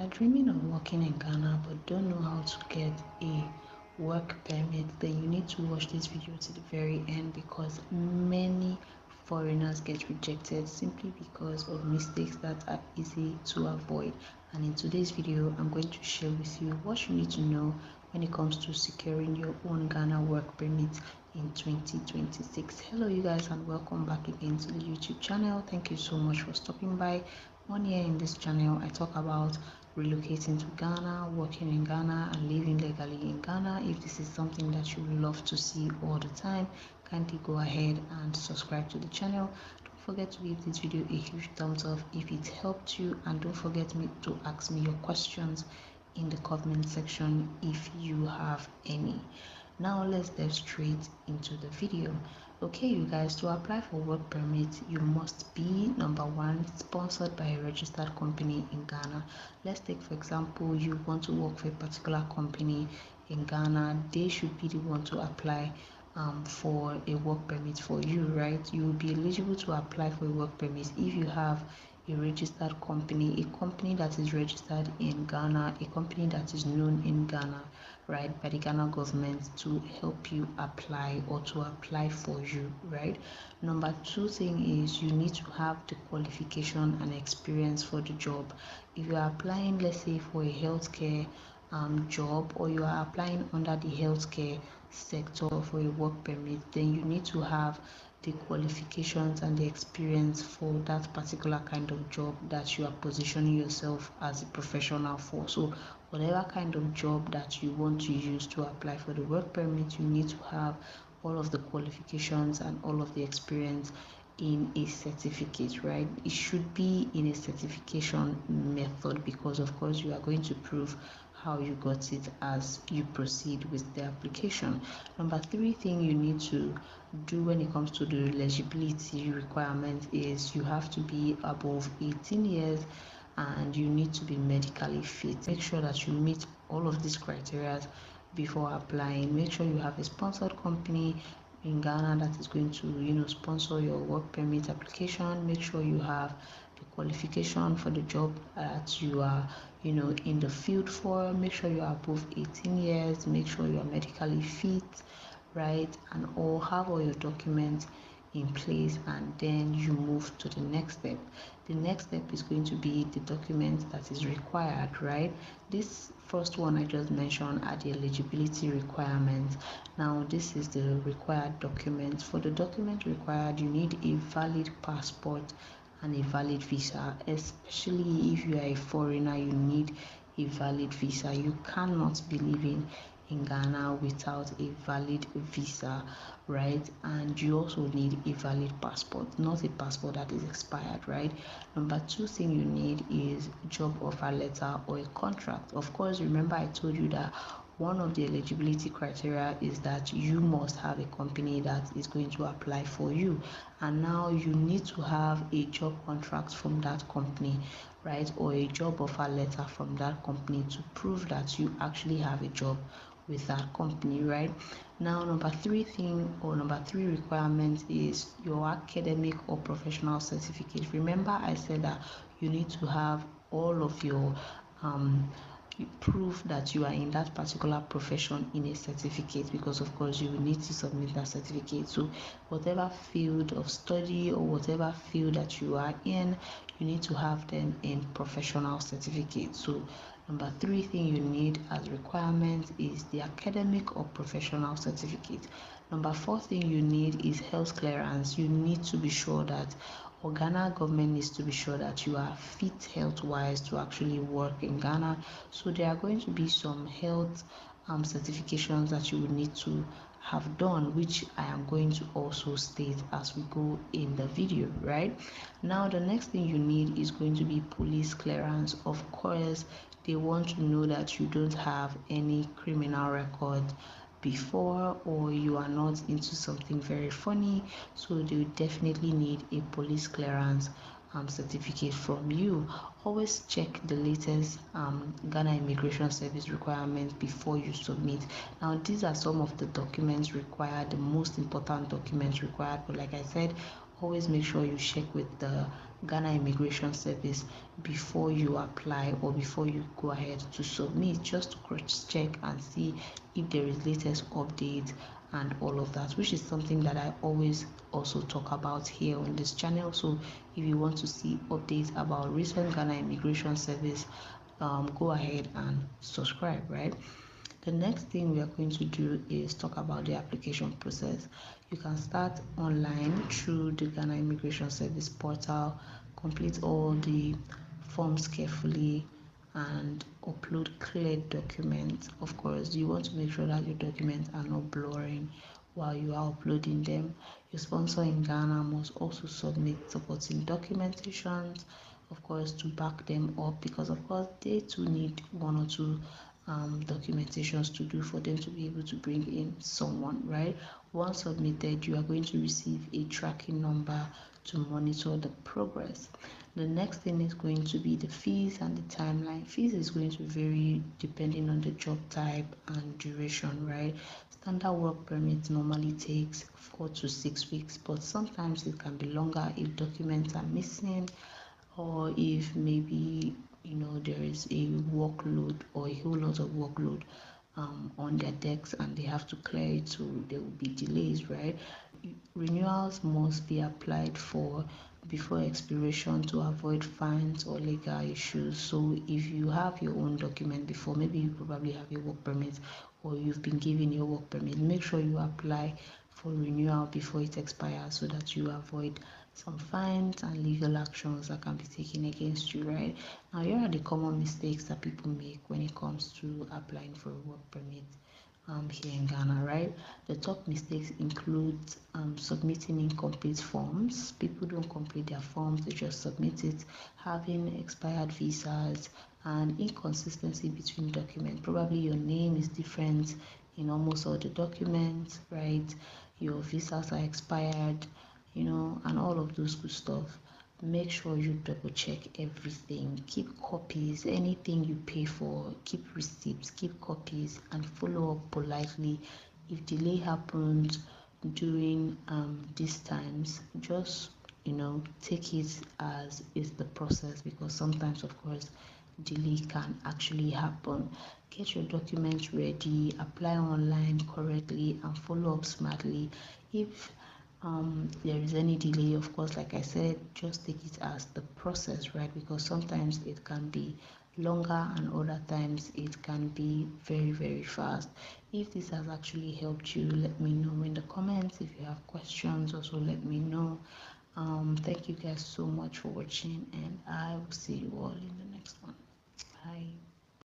You're dreaming of working in Ghana but don't know how to get a work permit, then you need to watch this video to the very end, because many foreigners get rejected simply because of mistakes that are easy to avoid. And in today's video, I'm going to share with you what you need to know when it comes to securing your own Ghana work permit in 2026. Hello you guys, and welcome back again to the YouTube channel. Thank you so much for stopping by. 1 year in this channel, I talk about relocating to Ghana, working in Ghana, and living legally in Ghana. If this is something that you love to see all the time, kindly go ahead and subscribe to the channel. Don't forget to give this video a huge thumbs up if it helped you, and don't forget to ask me your questions in the comment section if you have any. Now let's dive straight into the video. Okay, you guys, to apply for work permit, you must be, number one, sponsored by a registered company in Ghana. Let's take, for example, you want to work for a particular company in Ghana. They should be the one to apply for a work permit for you, right? You will be eligible to apply for a work permit if you have a registered company, a company that is registered in Ghana, a company that is known in Ghana, right, by the Ghana government to help you apply or to apply for you, right? Number two thing is you need to have the qualification and experience for the job. If you are applying, let's say, for a healthcare job, or you are applying under the healthcare sector for a work permit, then you need to have the qualifications and the experience for that particular kind of job that you are positioning yourself as a professional for. So whatever kind of job that you want to use to apply for the work permit, you need to have all of the qualifications and all of the experience in a certificate, right? It should be in a certification method, because of course you are going to prove how you got it as you proceed with the application. Number three thing you need to do when it comes to the eligibility requirement is you have to be above 18 years and you need to be medically fit. Make sure that you meet all of these criteria before applying. Make sure you have a sponsored company in Ghana that is going to sponsor your work permit application. Make sure you have the qualification for the job that you are in the field for. Make sure you are above 18 years. Make sure you are medically fit, right, and have all your documents in place, and then you move to the next step. The next step is going to be the document that is required, right? This first one I just mentioned are the eligibility requirements. Now this is the required document. For the document required, you need a valid passport and a valid visa. Especially if you are a foreigner, you need a valid visa. You cannot be living in Ghana without a valid visa, right? And you also need a valid passport, not a passport that is expired, right? Number two thing you need is job offer letter or a contract. Of course, remember I told you that one of the eligibility criteria is that you must have a company that is going to apply for you, and now you need to have a job contract from that company, right, or a job offer letter from that company to prove that you actually have a job with that company, right? Now number three requirement is your academic or professional certificate. Remember I said that you need to have all of your proof that you are in that particular profession in a certificate, because of course you will need to submit that certificate. So whatever field of study or whatever field that you are in, you need to have them in professional certificate. So number three thing you need as requirement is the academic or professional certificate. Number four thing you need is health clearance. You need to be sure that, or Ghana government needs to be sure that you are fit health-wise to actually work in Ghana. So there are going to be some health certifications that you will need to have done, which I am going to also state as we go in the video, right? Now the next thing you need is going to be police clearance. Of course, they want to know that you don't have any criminal record before, or you are not into something very funny, so they will definitely need a police clearance certificate from you. Always check the latest Ghana Immigration Service requirements before you submit. Now these are some of the documents required, the most important documents required, but like I said, always make sure you check with the Ghana Immigration Service before you apply or before you go ahead to submit, just to cross check and see if there is latest update and all of that, which is something that I always also talk about here on this channel. So if you want to see updates about recent Ghana Immigration Service, go ahead and subscribe, right? The next thing we are going to do is talk about the application process. You can start online through the Ghana Immigration Service portal, complete all the forms carefully, and upload clear documents. Of course, you want to make sure that your documents are not blurring while you are uploading them. Your sponsor in Ghana must also submit supporting documentations, of course, to back them up, because of course they too need one or two documentations to do for them to be able to bring in someone, right? Once submitted, you are going to receive a tracking number to monitor the progress. The next thing is going to be the fees and the timeline. Fees is going to vary depending on the job type and duration, right? Standard work permit normally takes 4 to 6 weeks, but sometimes it can be longer if documents are missing, or if maybe there is a workload or a whole lot of workload on their decks and they have to clear it, so there will be delays, right? Renewals must be applied for before expiration to avoid fines or legal issues. So if you have your own document before, maybe you probably have your work permit or you've been given your work permit, make sure you apply for renewal before it expires so that you avoid some fines and legal actions that can be taken against you, right? Now, here are the common mistakes that people make when it comes to applying for a work permit here in Ghana, right? The top mistakes include submitting incomplete forms. People don't complete their forms, they just submit it. Having expired visas and inconsistency between documents. Probably your name is different in almost all the documents, right? Your visas are expired, and all of those good stuff. Make sure you double check everything. Keep copies. Anything you pay for, keep receipts, keep copies, and follow up politely. If delay happens during these times, just take it as is the process, because sometimes, of course, delay can actually happen. Get your documents ready, apply online correctly, and follow up smartly. If there is any delay, of course, like I said, just take it as the process, right? Because sometimes it can be longer and other times it can be very, very fast. If this has actually helped you, let me know in the comments. If you have questions, also let me know. Thank you guys so much for watching, and I will see you all in the next one.